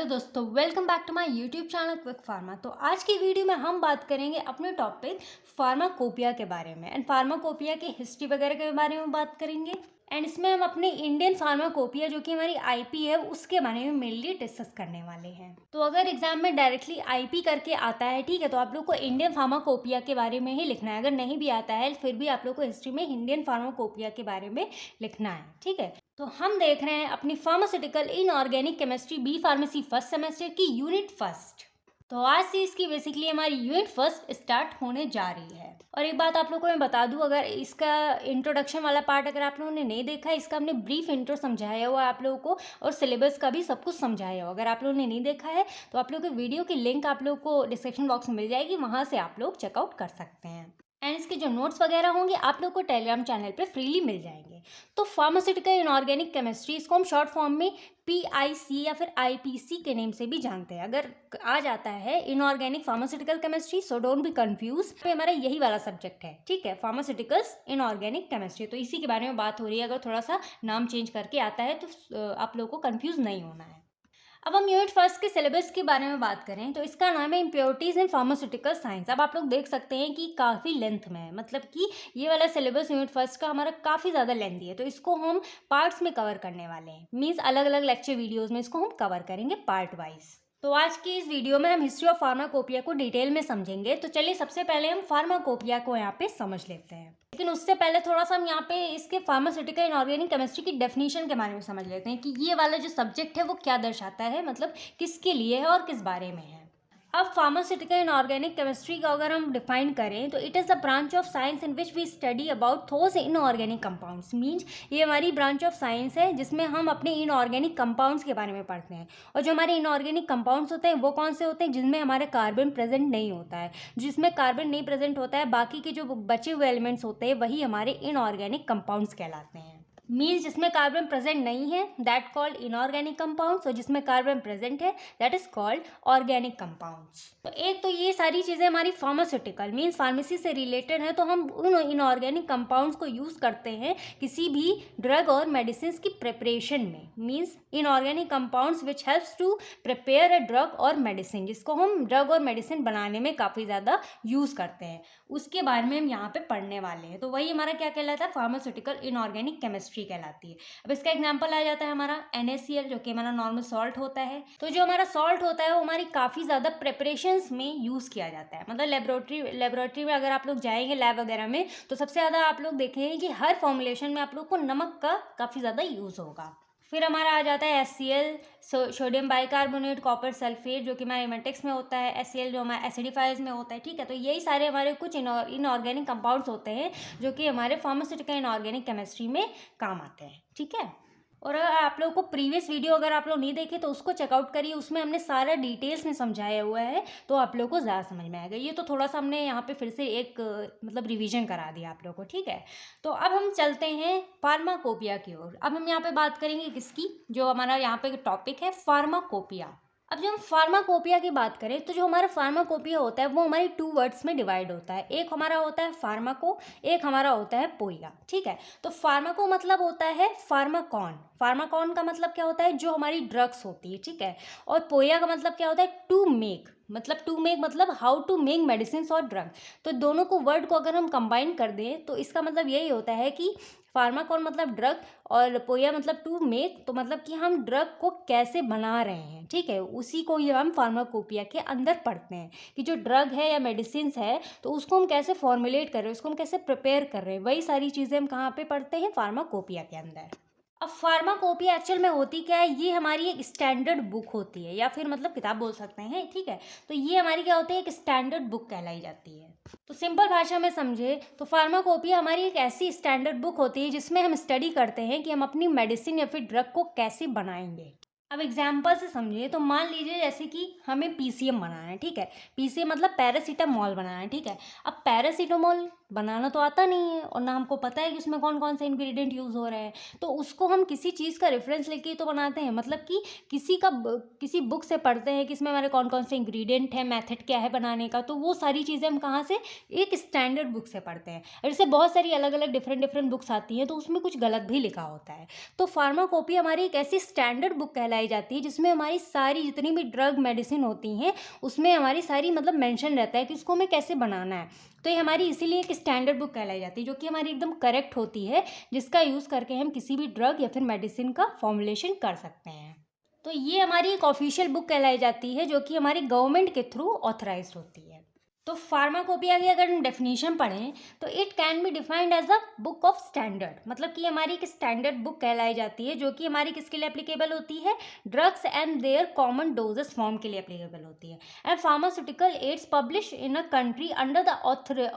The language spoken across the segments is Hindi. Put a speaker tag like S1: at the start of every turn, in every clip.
S1: दोस्तों, welcome back to my YouTube channel quick pharma. तो आज की वीडियो में हम बात करेंगे अपने टॉपिक फार्माकोपिया के बारे में एंड फार्माकोपिया की हिस्ट्री वगैरह के बारे में बात करेंगे। एंड इसमें हम अपने इंडियन फार्माकोपिया जो कि हमारी आईपी है उसके बारे में मेनली डिस्कस करने वाले हैं। तो अगर एग्जाम में डायरेक्टली आईपी करके आता है, ठीक है, तो आप लोग को इंडियन फार्माकोपिया के बारे में ही लिखना है। अगर नहीं भी आता है फिर भी आप लोग को हिस्ट्री में इंडियन फार्माकोपिया के बारे में लिखना है, ठीक है। तो हम देख रहे हैं अपनी pharmaceutical inorganic chemistry B pharmacy first semester की यूनिट फर्स्ट। तो आज से इसकी बेसिकली हमारी यूनिट फर्स्ट स्टार्ट होने जा रही है। और एक बात आप लोगों को मैं बता दूं, अगर इसका इंट्रोडक्शन वाला पार्ट अगर आप लोगों ने नहीं देखा, इसका हमने ब्रीफ इंट्रो समझाया हुआ है आप लोगों को और सिलेबस का भी सब कुछ समझाया हुआ। अगर आप लोगों ने नहीं देखा है तो आप लोगों के वीडियो की लिंक आप लोगों को डिस्क्रिप्शन बॉक्स में मिल जाएगी, वहाँ से आप लोग चेकआउट कर सकते हैं। एंड इसके जो नोट्स वगैरह होंगे आप लोग को टेलीग्राम चैनल पे फ्रीली मिल जाएंगे। तो फार्मास्यूटिकल इनऑर्गेनिक केमिस्ट्री, इसको हम शॉर्ट फॉर्म में PIC या फिर IPC के नेम से भी जानते हैं। अगर आ जाता है inorganic pharmaceutical chemistry, so don't be confuse, तो हमारा यही वाला सब्जेक्ट है, ठीक है, फार्मास्यूटिकल्स इनऑर्गेनिक केमिस्ट्री। तो इसी के बारे में बात हो रही है। अगर थोड़ा सा नाम चेंज करके आता है तो आप लोगों को कंफ्यूज नहीं होना है। अब हम यूनिट फर्स्ट के सिलेबस के बारे में बात करें तो इसका नाम है इम्प्योरिटीज इन फार्मास्यूटिकल साइंस। अब आप लोग देख सकते हैं कि काफ़ी लेंथ में है, मतलब कि ये वाला सिलेबस यूनिट फर्स्ट का हमारा काफ़ी ज़्यादा लेंथी है। तो इसको हम पार्ट्स में कवर करने वाले हैं, मीन्स अलग अलग लेक्चर वीडियोज़ में इसको हम कवर करेंगे पार्ट वाइज। तो आज की इस वीडियो में हम हिस्ट्री ऑफ फार्माकोपिया को डिटेल में समझेंगे। तो चलिए सबसे पहले हम फार्माकोपिया को यहाँ पे समझ लेते हैं, लेकिन उससे पहले थोड़ा सा हम यहाँ पे इसके फार्मास्यूटिकल इनऑर्गेनिक केमिस्ट्री की डेफिनेशन के बारे में समझ लेते हैं कि ये वाला जो सब्जेक्ट है वो क्या दर्शाता है, मतलब किसके लिए है और किस बारे में है। अब फार्मास्यूटिकल इनऑर्गेनिक केमिस्ट्री का अगर हम डिफाइन करें तो it is the branch of science in which we study about those inorganic compounds. Means ये हमारी ब्रांच ऑफ साइंस है जिसमें हम अपने इनऑर्गेनिक कंपाउंड्स के बारे में पढ़ते हैं। और जो हमारे इनऑर्गेनिक कंपाउंड्स होते हैं वो कौन से होते हैं? जिनमें हमारे कार्बन प्रेजेंट नहीं होता है। जिसमें कार्बन नहीं प्रेजेंट होता है, बाकी के जो बचे हुए एलिमेंट्स होते हैं वही हमारे इनऑर्गेनिक कंपाउंड्स कहलाते हैं। मीन्स जिसमें कार्बन प्रेजेंट नहीं है दैट कॉल्ड इनऑर्गेनिक कंपाउंड्स, और जिसमें कार्बन प्रेजेंट है that is called organic compounds. तो एक तो ये सारी चीज़ें हमारी फार्मास्यूटिकल मीन्स फार्मेसी से रिलेटेड है, तो हम उन इनऑर्गेनिक कंपाउंड्स को यूज़ करते हैं किसी भी ड्रग और मेडिसिन की प्रिपरेशन में। Means inorganic compounds which helps to prepare a drug और मेडिसिन, जिसको हम ड्रग और मेडिसिन बनाने में काफ़ी ज़्यादा यूज़ करते हैं, उसके बारे में हम यहाँ पे पढ़ने वाले हैं। तो वही हमारा क्या कहलाता है? फार्मास्यूटिकल इनऑर्गेनिक केमिस्ट्री कहलाती है। अब इसका एग्जांपल आ जाता है हमारा NaCl, जो कि हमारा नॉर्मल सॉल्ट होता है। तो जो हमारा सॉल्ट होता है वो हमारी काफ़ी ज़्यादा प्रिपरेशंस में यूज़ किया जाता है। मतलब लेबोरेटरी में अगर आप लोग जाएंगे लैब वगैरह में तो सबसे ज़्यादा आप लोग देखेंगे कि हर फॉर्मुलेशन में आप लोग को नमक का काफ़ी ज़्यादा यूज़ होगा। फिर हमारा आ जाता है HCl, sodium bicarbonate, copper sulphate, जो कि हमारे एमेटिक्स में होता है, HCl जो हमारे एसिडिफायर्स में होता है, ठीक है। तो यही सारे हमारे कुछ इनऑर्गेनिक कंपाउंड्स होते हैं जो कि हमारे फार्मास्यूटिकल इनऑर्गेनिक केमिस्ट्री में काम आते हैं, ठीक है। और आप लोगों को प्रीवियस वीडियो अगर आप लोग नहीं देखे तो उसको चेकआउट करिए, उसमें हमने सारा डिटेल्स में समझाया हुआ है, तो आप लोगों को ज़्यादा समझ में आएगा। ये तो थोड़ा सा हमने यहाँ पे फिर से एक मतलब रिवीजन करा दिया आप लोगों को, ठीक है। तो अब हम चलते हैं फार्माकोपिया की ओर। अब हम यहाँ पे बात करेंगे किसकी? जो हमारा यहाँ पे टॉपिक है फार्माकोपिया। अब जब हम फार्माकोपिया की बात करें तो जो हमारा फार्माकोपिया होता है वो हमारी 2 वर्ड्स में डिवाइड होता है। एक हमारा होता है फार्माको, एक हमारा होता है पोइया, ठीक है। तो फार्माको मतलब होता है फार्माकॉन। फार्माकॉन का मतलब क्या होता है? जो हमारी ड्रग्स होती है, ठीक है। और पोइया का मतलब क्या होता है? टू मेक, मतलब हाउ टू मेक मेडिसिन और ड्रग। तो दोनों को वर्ड को अगर हम कंबाइन कर दें तो इसका मतलब यही होता है कि फार्माकॉन मतलब ड्रग और पोया मतलब टू मेक, तो मतलब कि हम ड्रग को कैसे बना रहे हैं, ठीक है। उसी को ये हम फार्माकोपिया के अंदर पढ़ते हैं कि जो ड्रग है या मेडिसिन है तो उसको हम कैसे फॉर्मुलेट कर रहे हैं, उसको हम कैसे प्रिपेयर कर रहे हैं, वही सारी चीज़ें हम कहाँ पे पढ़ते हैं? फार्माकोपिया के अंदर। अब फार्माकोपिया एक्चुअल में होती क्या है? ये हमारी एक स्टैंडर्ड बुक होती है या फिर मतलब किताब बोल सकते हैं, ठीक है। तो ये हमारी क्या होती है? एक स्टैंडर्ड बुक कहलाई जाती है। तो सिंपल भाषा में समझे तो फार्माकोपिया हमारी एक ऐसी स्टैंडर्ड बुक होती है जिसमें हम स्टडी करते हैं कि हम अपनी मेडिसिन या फिर ड्रग को कैसे बनाएंगे। अब एग्जाम्पल से समझिए तो मान लीजिए जैसे कि हमें PCM बनाना है, ठीक है। PCM मतलब पैरासीटामोल बनाना है, ठीक है। अब पैरासीटामोल बनाना तो आता नहीं है और ना हमको पता है कि उसमें कौन कौन से इंग्रेडिएंट यूज़ हो रहे हैं, तो उसको हम किसी चीज़ का रेफरेंस लेके तो बनाते हैं, मतलब कि किसी बुक से पढ़ते हैं कि इसमें हमारे कौन कौन से इंग्रेडिएंट हैं, मेथड क्या है बनाने का, तो वो सारी चीज़ें हम कहाँ से, एक स्टैंडर्ड बुक से पढ़ते हैं। ऐसे बहुत सारी अलग अलग डिफरेंट डिफरेंट बुक्स आती हैं, तो उसमें कुछ गलत भी लिखा होता है। तो फार्माकोपिया हमारी एक ऐसी स्टैंडर्ड बुक कहलाई जाती है जिसमें हमारी सारी जितनी भी ड्रग मेडिसिन होती हैं उसमें हमारी सारी मतलब मेंशन रहता है कि उसको हमें कैसे बनाना है। तो ये हमारी इसीलिए एक स्टैंडर्ड बुक कहलाई जाती है जो कि हमारी एकदम करेक्ट होती है, जिसका यूज़ करके हम किसी भी ड्रग या फिर मेडिसिन का फॉर्मुलेशन कर सकते हैं। तो ये हमारी एक ऑफिशियल बुक कहलाई जाती है जो कि हमारी गवर्नमेंट के थ्रू ऑथराइज्ड होती है। तो फार्माकोपिया की अगर हम डेफिनेशन पढ़ें तो it can be defined as a book of standard, मतलब कि हमारी एक स्टैंडर्ड बुक कहलाई जाती है जो कि हमारी किसके लिए एप्लीकेबल होती है, drugs and their common doses form के लिए एप्लीकेबल होती है। And pharmaceutical ads publish in a country under the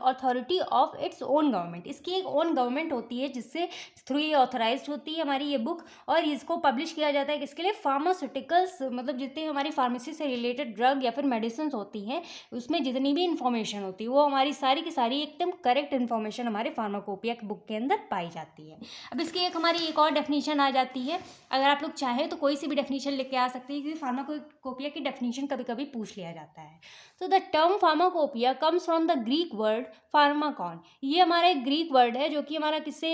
S1: authority of its own government, इसकी एक ओन गवर्नमेंट होती है जिससे थ्रू ये ऑथराइज होती है हमारी ये बुक, और इसको पब्लिश किया जाता है किसके लिए, फार्मास्यूटिकल्स, मतलब जितनी हमारी फार्मेसी से रिलेटेड ड्रग या फिर मेडिसिन होती हैं उसमें जितनी भी इन्फॉर्मेशन होती है वो हमारी सारी की सारी एकदम करेक्ट इन्फॉर्मेशन हमारे फार्माकोपिया की बुक के अंदर पाई जाती है। अब इसकी हमारी एक और डेफिनेशन आ जाती है, अगर आप लोग चाहें तो कोई सी भी डेफिनेशन लेके आ सकते हैं क्योंकि फार्माकोपिया की डेफिनेशन कभी कभी पूछ लिया जाता है। तो the term pharmacopoeia comes from the Greek word Pharmacon, ये हमारा एक ग्रीक वर्ड है जो कि हमारा किससे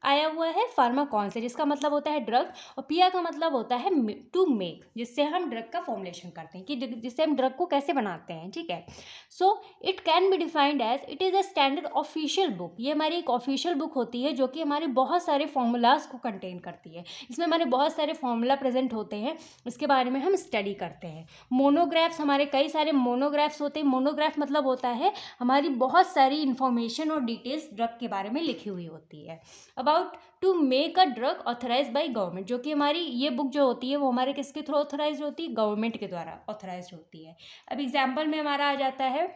S1: आया हुआ है, फार्माकॉन से, जिसका मतलब होता है ड्रग, और पिया का मतलब होता है टू मेक, जिससे हम ड्रग का फॉर्मुलेशन करते हैं, कि जिससे हम ड्रग को कैसे बनाते हैं, ठीक है। So it can be defined as it is a standard official book, ये हमारी एक ऑफिशियल बुक होती है जो कि हमारे बहुत सारे फॉर्मूलाज को कंटेन करती है, इसमें हमारे बहुत सारे फॉर्मूला प्रेजेंट होते हैं, इसके बारे में हम स्टडी करते हैं। मोनोग्राफ्स, हमारे कई सारे मोनोग्राफ्स होते हैं, मोनोग्राफ मतलब होता है हमारी बहुत सारी इन्फॉर्मेशन और डिटेल्स ड्रग के बारे में लिखी हुई होती है about to make a drug authorise by government, जो कि हमारी ये बुक जो होती है वो हमारे किसके थ्रू ऑथराइज होती है, गवर्नमेंट के द्वारा ऑथराइज होती है। अब एग्जाम्पल में हमारा आ जाता है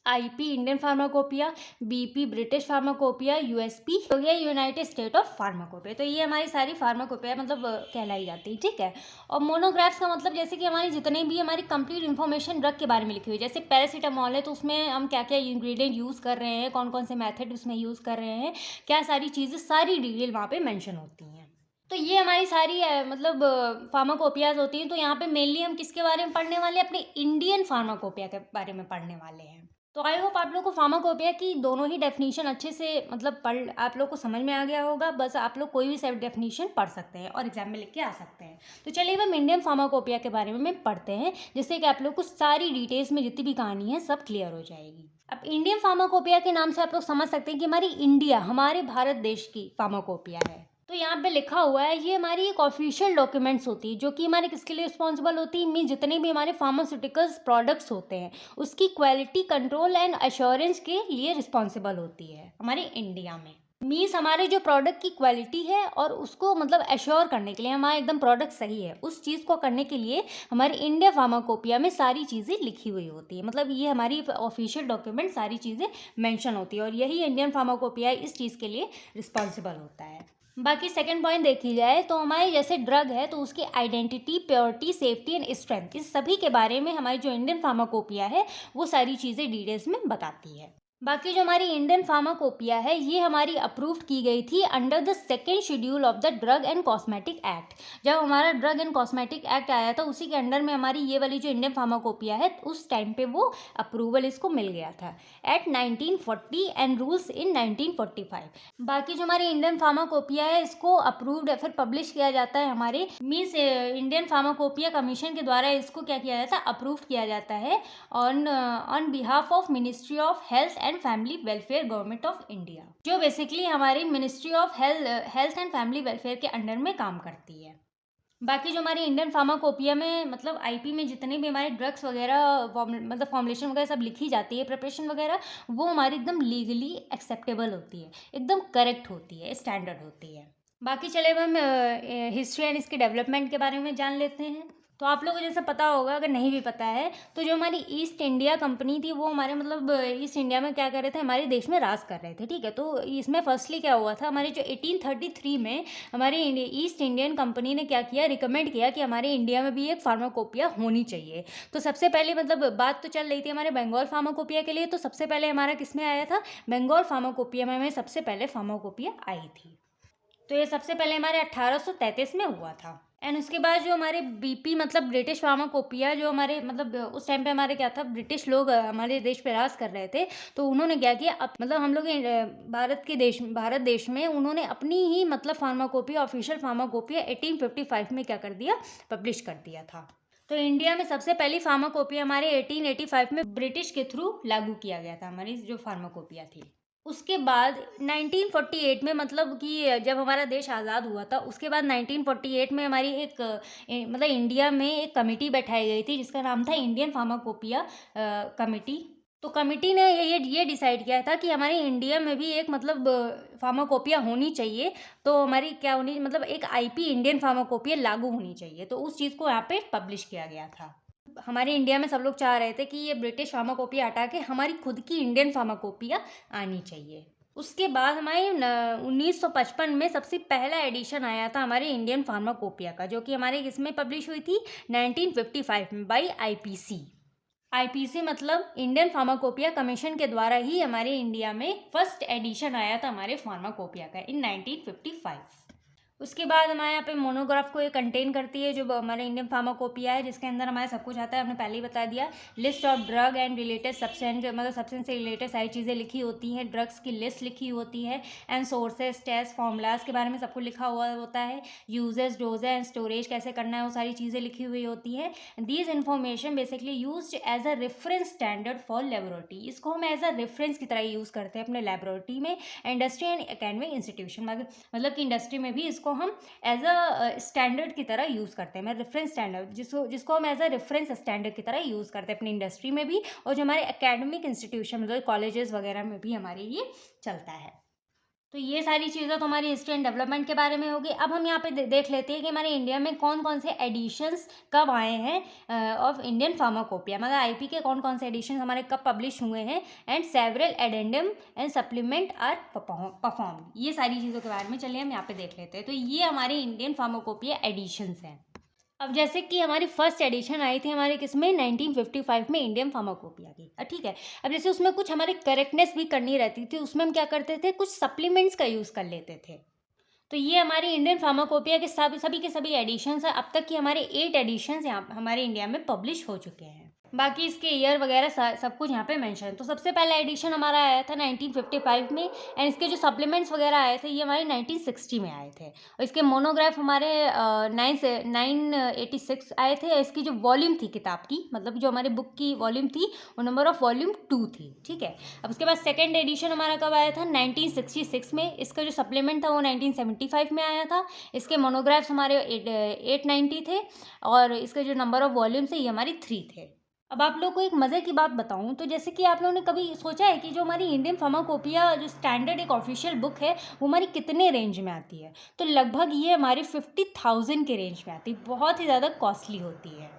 S1: IP Indian pharmacopoeia, BP British pharmacopoeia, USP हो गया यूनाइटेड स्टेट ऑफ फार्माकोपिया, तो ये हमारी सारी फार्माकोपिया मतलब कहलाई जाती है, ठीक है। और मोनोग्राफ्स का मतलब जैसे कि हमारी जितने भी हमारी कंप्लीट इन्फॉर्मेशन ड्रग के बारे में लिखी हुई है, जैसे पैरासीटामॉल है तो उसमें हम क्या क्या इंग्रेडिएंट यूज़ कर रहे हैं, कौन कौन से मेथड उसमें यूज़ कर रहे हैं, क्या सारी चीज़ें, सारी डिटेल वहाँ पे मेंशन होती हैं। तो ये हमारी सारी मतलब फार्माकोपियाज होती हैं। तो यहाँ पे मेनली हम किसके बारे में पढ़ने वाले हैं, अपने इंडियन फार्माकोपिया के बारे में पढ़ने वाले हैं। तो आई होप आप लोग को फार्माकोपिया की दोनों ही डेफिनेशन अच्छे से मतलब आप लोग को समझ में आ गया होगा, बस आप लोग कोई भी सेल्फ डेफिनेशन पढ़ सकते हैं और एग्जाम में लिख के आ सकते हैं। तो चलिए हम इंडियन फार्माकोपिया के बारे में पढ़ते हैं, जिससे कि आप लोग को सारी डिटेल्स में जितनी भी कहानी है सब क्लियर हो जाएगी। अब इंडियन फार्माकोपिया के नाम से आप लोग समझ सकते हैं कि हमारी इंडिया, हमारे भारत देश की फार्माकोपिया है। तो यहाँ पे लिखा हुआ है ये हमारी एक ऑफिशियल डॉक्यूमेंट्स होती है जो कि हमारे किसके लिए रिस्पॉन्सिबल होती है, मीन जितने भी हमारे फार्मास्यूटिकल्स प्रोडक्ट्स होते हैं उसकी क्वालिटी कंट्रोल एंड एश्योरेंस के लिए रिस्पॉन्सिबल होती है हमारे इंडिया में। मीन्स हमारे जो प्रोडक्ट की क्वालिटी है और उसको मतलब एश्योर करने के लिए हमारा एकदम प्रोडक्ट सही है उस चीज़ को करने के लिए हमारे इंडिया फार्माकोपिया में सारी चीज़ें लिखी हुई होती है, मतलब ये हमारी ऑफिशियल डॉक्यूमेंट सारी चीज़ें मेंशन होती है और यही इंडियन फार्माकोपिया इस चीज़ के लिए रिस्पॉन्सिबल होता है। बाकी सेकंड पॉइंट देखी जाए तो हमारे जैसे ड्रग है तो उसकी identity, purity, safety and strength, इस सभी के बारे में हमारी जो इंडियन फार्माकोपिया है वो सारी चीज़ें डिटेल्स में बताती है। बाकी जो हमारी इंडियन फार्माकोपिया है ये हमारी अप्रूव्ड की गई थी under the second schedule of the drug and cosmetic act. जब हमारा ड्रग एंड कॉस्मेटिक एक्ट आया था उसी के अंडर में हमारी ये वाली जो इंडियन फार्माकोपिया है उस टाइम पे वो अप्रूवल इसको मिल गया था एट 1940 एंड रूल्स इन 1945। बाकी जो हमारी इंडियन फार्माकोपिया है इसको अप्रूव्ड या फिर पब्लिश किया जाता है हमारे मीन्स इंडियन फार्माकोपिया कमीशन के द्वारा इसको क्या किया जाता है, अप्रूव किया जाता है on behalf of ministry of health and family welfare government of India, जो बेसिकली हमारी ministry of health and family welfare के अंडर में काम करती है। बाकी जो हमारी इंडियन फार्माकोपिया में मतलब आईपी में जितने भी हमारे ड्रग्स वगैरह मतलब फॉर्मुलेशन वगैरह सब लिखी जाती है, प्रिपरेशन वगैरह, वो हमारी एकदम लीगली एक्सेप्टेबल होती है, एकदम करेक्ट होती है, स्टैंडर्ड होती है। बाकी चले अब हम हिस्ट्री एंड इसके डेवलपमेंट के बारे में जान लेते हैं। तो आप लोगों को जैसे पता होगा, अगर नहीं भी पता है, तो जो हमारी ईस्ट इंडिया कंपनी थी वो हमारे मतलब ईस्ट इंडिया में क्या कर रहे थे, हमारे देश में राज कर रहे थे, ठीक है। तो इसमें फर्स्टली क्या हुआ था, हमारे जो 1833 में हमारी ईस्ट इंडियन कंपनी ने क्या किया, रिकमेंड किया कि हमारे इंडिया में भी एक फार्माकोपिया होनी चाहिए। तो सबसे पहले मतलब बात तो चल रही थी हमारे बंगाल फार्माकोपिया के लिए, तो सबसे पहले हमारा किस में आया था, बंगाल फार्माकोपिया में हमें सबसे पहले फार्माकोपिया आई थी। तो ये सबसे पहले हमारे 1833 में हुआ था। एंड उसके बाद जो हमारे बीपी मतलब ब्रिटिश फार्माकोपिया, जो हमारे मतलब उस टाइम पे हमारे क्या था, ब्रिटिश लोग हमारे देश पे राज कर रहे थे, तो उन्होंने क्या किया, अब मतलब हम लोग भारत देश में उन्होंने अपनी ही मतलब फार्माकोपिया, ऑफिशियल फार्माकोपिया 1855 में क्या कर दिया, पब्लिश कर दिया था। तो इंडिया में सबसे पहली फार्माकोपिया हमारे 1885 में ब्रिटिश के थ्रू लागू किया गया था, हमारी जो फार्माकोपिया थी। उसके बाद 1948 में मतलब कि जब हमारा देश आज़ाद हुआ था, उसके बाद 1948 में हमारी एक मतलब इंडिया में एक कमेटी बैठाई गई थी जिसका नाम था इंडियन फार्माकोपिया कमेटी। तो कमेटी ने ये डिसाइड किया था कि हमारे इंडिया में भी एक मतलब फार्माकोपिया होनी चाहिए। तो हमारी क्या होनी मतलब एक आईपी इंडियन फार्माकोपिया लागू होनी चाहिए। तो उस चीज़ को यहाँ पे पब्लिश किया गया था। हमारे इंडिया में सब लोग चाह रहे थे कि ये ब्रिटिश फार्माकोपिया हटा के हमारी खुद की इंडियन फार्माकोपिया आनी चाहिए। उसके बाद हमारे 1955 में सबसे पहला एडिशन आया था हमारे इंडियन फार्माकोपिया का, जो कि हमारे इसमें पब्लिश हुई थी 1955 में बाई आईपीसी। आईपीसी मतलब इंडियन फार्माकोपिया कमीशन के द्वारा ही हमारे इंडिया में फर्स्ट एडिशन आया था हमारे फार्माकोपिया का इन 1955। उसके बाद हमारे यहाँ पे मोनोग्राफ को ये कंटेन करती है जो हमारे इंडियन फार्माकोपिया है, जिसके अंदर हमारा सब कुछ आता है, हमने पहले ही बता दिया। List of drug and related substance, मतलब सब्सटेंस से रिलेटेड सारी चीज़ें लिखी होती हैं, ड्रग्स की लिस्ट लिखी होती है, एंड सोर्सेज, टेस्ट, फॉर्मूलाज के बारे में सब कुछ लिखा हुआ होता है, यूजेस, डोजेज एंड स्टोरेज कैसे करना है, वो सारी चीज़ें लिखी हुई होती है। These information basically use as a reference standard for laboratory. इसको हम एज अ रेफरेंस की तरह यूज़ करते हैं अपने लेबोरेटरी में, इंडस्ट्री एंड एकेडमिक इंस्टीट्यूशन, मतलब कि इंडस्ट्री में भी इसको हम एज अ स्टैंडर्ड की तरह यूज़ करते हैं। मैं रेफरेंस स्टैंडर्ड जिसको हम एज अ रेफरेंस स्टैंडर्ड की तरह यूज़ करते हैं अपनी इंडस्ट्री में भी, और जो हमारे एकेडमिक इंस्टीट्यूशन मतलब कॉलेजेस वगैरह में भी हमारे ये चलता है। तो ये सारी चीज़ें तो हमारी हिस्ट्री एंड डेवलपमेंट के बारे में होगी। अब हम यहाँ पे देख लेते हैं कि हमारे इंडिया में कौन कौन से एडिशंस कब आए हैं ऑफ इंडियन फार्माकोपिया, मतलब आईपी के कौन कौन से एडिशन हमारे कब पब्लिश हुए हैं, and several addendum and supplement are perform. ये सारी चीज़ों के बारे में चलिए हम यहाँ पे देख लेते हैं। तो ये हमारे इंडियन फार्माकोपिया एडिशंस हैं। अब जैसे कि हमारी फर्स्ट एडिशन आई थी हमारे किसमें 1955 में इंडियन फार्माकोपिया की, ठीक है। अब जैसे उसमें कुछ हमारी करेक्टनेस भी करनी रहती थी, उसमें हम क्या करते थे, कुछ सप्लीमेंट्स का यूज़ कर लेते थे। तो ये हमारी इंडियन फार्माकोपिया के सभी के सभी एडिशंस हैं। अब तक की हमारे 8 एडिशंस यहाँ हमारे इंडिया में पब्लिश हो चुके हैं। बाकी इसके ईयर वगैरह सब कुछ यहाँ पे मेंशन है। तो सबसे पहला एडिशन हमारा आया था 1955 में, एंड इसके जो सप्लीमेंट्स वगैरह आए थे ये हमारे 1960 में आए थे, और इसके मोनोग्राफ हमारे 986 आए थे। इसकी जो वॉल्यूम थी किताब की, मतलब जो हमारे बुक की वॉल्यूम थी, वो नंबर ऑफ वॉल्यूम 2 थी, ठीक है। अब उसके बाद सेकेंड एडिशन हमारा कब आया था, 1966 में। इसका जो सप्लीमेंट था वो 1975 में आया था। इसके मोनोग्राफ्स हमारे 890 थे, और इसके जो नंबर ऑफ वॉल्यूम्स है ये हमारी 3 थे। अब आप लोग को एक मज़े की बात बताऊं, तो जैसे कि आप लोगों ने कभी सोचा है कि जो हमारी इंडियन फार्माकोपिया जो स्टैंडर्ड एक ऑफिशियल बुक है वो हमारी कितने रेंज में आती है, तो लगभग ये हमारी 50,000 के रेंज में आती है, बहुत ही ज़्यादा कॉस्टली होती है।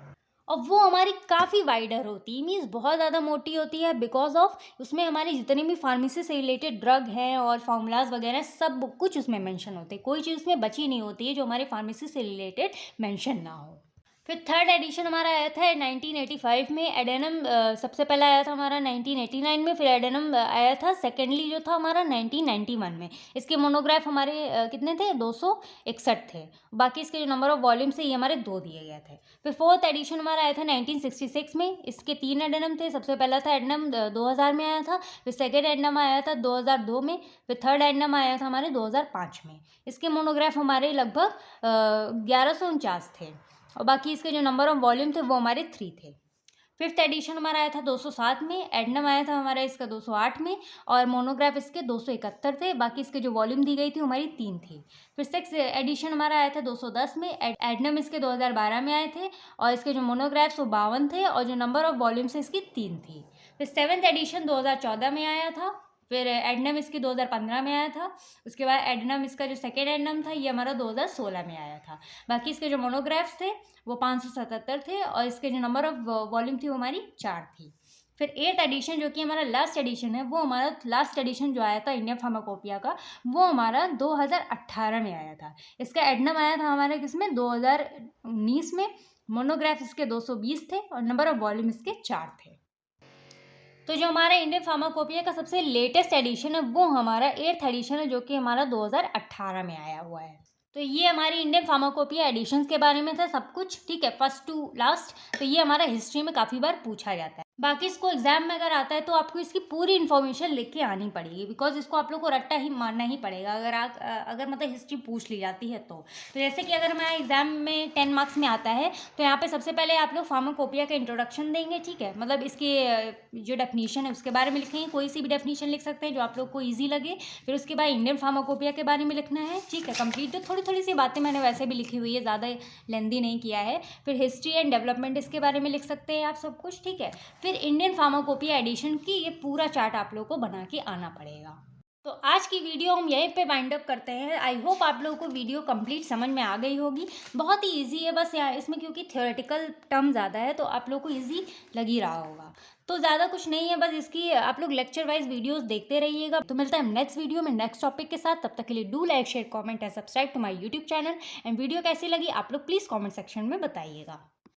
S1: और वो हमारी काफ़ी वाइडर होती है, मीन्स बहुत ज़्यादा मोटी होती है, बिकॉज ऑफ उसमें हमारे जितने भी फार्मेसी से रिलेटेड ड्रग हैं और फार्मूलाज वगैरह सब कुछ उसमें मेंशन होते हैं, कोई चीज़ उसमें बची नहीं होती है जो हमारे फार्मेसी से रिलेटेड मेंशन ना हो। फिर थर्ड एडिशन हमारा आया था 1985 में। एडेनम सबसे पहला आया था हमारा 1989 में, फिर एडेनम आया था सेकेंडली जो था हमारा 1991 में। इसके मोनोग्राफ हमारे कितने थे, 261 थे। बाकी इसके जो नंबर ऑफ वॉल्यूम्स थे ये हमारे 2 दिए गए थे। फिर फोर्थ एडिशन हमारा आया था 1966 में। इसके 3 एडेनम थे। सबसे पहला था एडेनम 2000 में आया था, फिर सेकेंड एडेनम आया था 2002 में, फिर थर्ड एडेनम आया था हमारे 2005 में। इसके मोनोग्राफ हमारे लगभग 1149 थे, और बाकी इसके जो नंबर ऑफ वॉल्यूम थे वो हमारे 3 थे। फिफ्थ एडिशन हमारा आया था 207 में, एडनम आया था हमारा इसका 208 में, और मोनोग्राफ इसके 271 थे। बाकी इसके जो वॉल्यूम दी गई थी हमारी 3 थी। फिर सिक्स एडिशन हमारा आया था 210 में, एडनम इसके 2012 में आए थे, और इसके जो मोनोग्राफ्स वो 52 थे, और जो नंबर ऑफ वॉल्यूम्स है इसकी 3 थी। फिर सेवन्थ एडिशन 2014 में आया था, फिर एडनम इसकी 2015 में आया था। उसके बाद एडनम इसका जो सेकेंड एडनम था ये हमारा 2016 में आया था। बाकी इसके जो मोनोग्राफ्स थे वो 577 थे और इसके जो नंबर ऑफ वॉल्यूम थी वो हमारी 4 थी। फिर 8th एडिशन जो कि हमारा लास्ट एडिशन है, वो हमारा लास्ट एडिशन जो आया था इंडियन फार्माकोपिया का, वो हमारा 2018 में आया था। इसका एडनम आया था हमारे किसमें 2019 में। मोनोग्राफ इसके 220 थे और नंबर ऑफ वॉल्यूम इसके 4 थे। तो जो हमारा इंडियन फार्माकोपिया का सबसे लेटेस्ट एडिशन है वो हमारा 8th एडिशन है, जो कि हमारा 2018 में आया हुआ है। तो ये हमारी इंडियन फार्माकोपिया एडिशंस के बारे में था सब कुछ, ठीक है, फर्स्ट टू लास्ट। तो ये हमारा हिस्ट्री में काफ़ी बार पूछा जाता है। बाकी इसको एग्जाम में अगर आता है तो आपको इसकी पूरी इन्फॉर्मेशन लिख के आनी पड़ेगी, बिकॉज इसको आप लोग को रट्टा ही मारना ही पड़ेगा अगर मतलब हिस्ट्री पूछ ली जाती है तो जैसे कि अगर हमारा एग्जाम में 10 मार्क्स में आता है तो यहाँ पे सबसे पहले आप लोग फार्माकोपिया का इंट्रोडक्शन देंगे, ठीक है, मतलब इसकी जो डेफिनेशन है उसके बारे में लिखेंगे, कोई सी भी डेफिनेशन लिख सकते हैं जो आप लोग को ईजी लगे। फिर उसके बाद इंडियन फार्माकोपिया के बारे में लिखना है, ठीक है, कंप्लीट। तो थोड़ी थोड़ी सी बातें मैंने वैसे भी लिखी हुई है, ज़्यादा लेंदी नहीं किया है। फिर हिस्ट्री एंड डेवलपमेंट इसके बारे में लिख सकते हैं आप सब कुछ, ठीक है। फिर इंडियन फार्माकोपिया एडिशन की ये पूरा चार्ट आप लोगों को बना के आना पड़ेगा। तो आज की वीडियो हम यहीं पे वाइंड अप करते हैं। आई होप आप लोगों को वीडियो कंप्लीट समझ में आ गई होगी। बहुत ही इजी है, बस यहाँ इसमें क्योंकि थ्योरेटिकल टर्म ज़्यादा है तो आप लोगों को इजी लग ही रहा होगा। तो ज़्यादा कुछ नहीं है, बस इसकी आप लोग लेक्चर वाइज वीडियोस देखते रहिएगा। तो मिलता है नेक्स्ट वीडियो में नेक्स्ट टॉपिक के साथ। तब तक के लिए do like share comment and subscribe to my YouTube channel. And video कैसी लगी आप लोग प्लीज़ कमेंट सेक्शन में बताइएगा।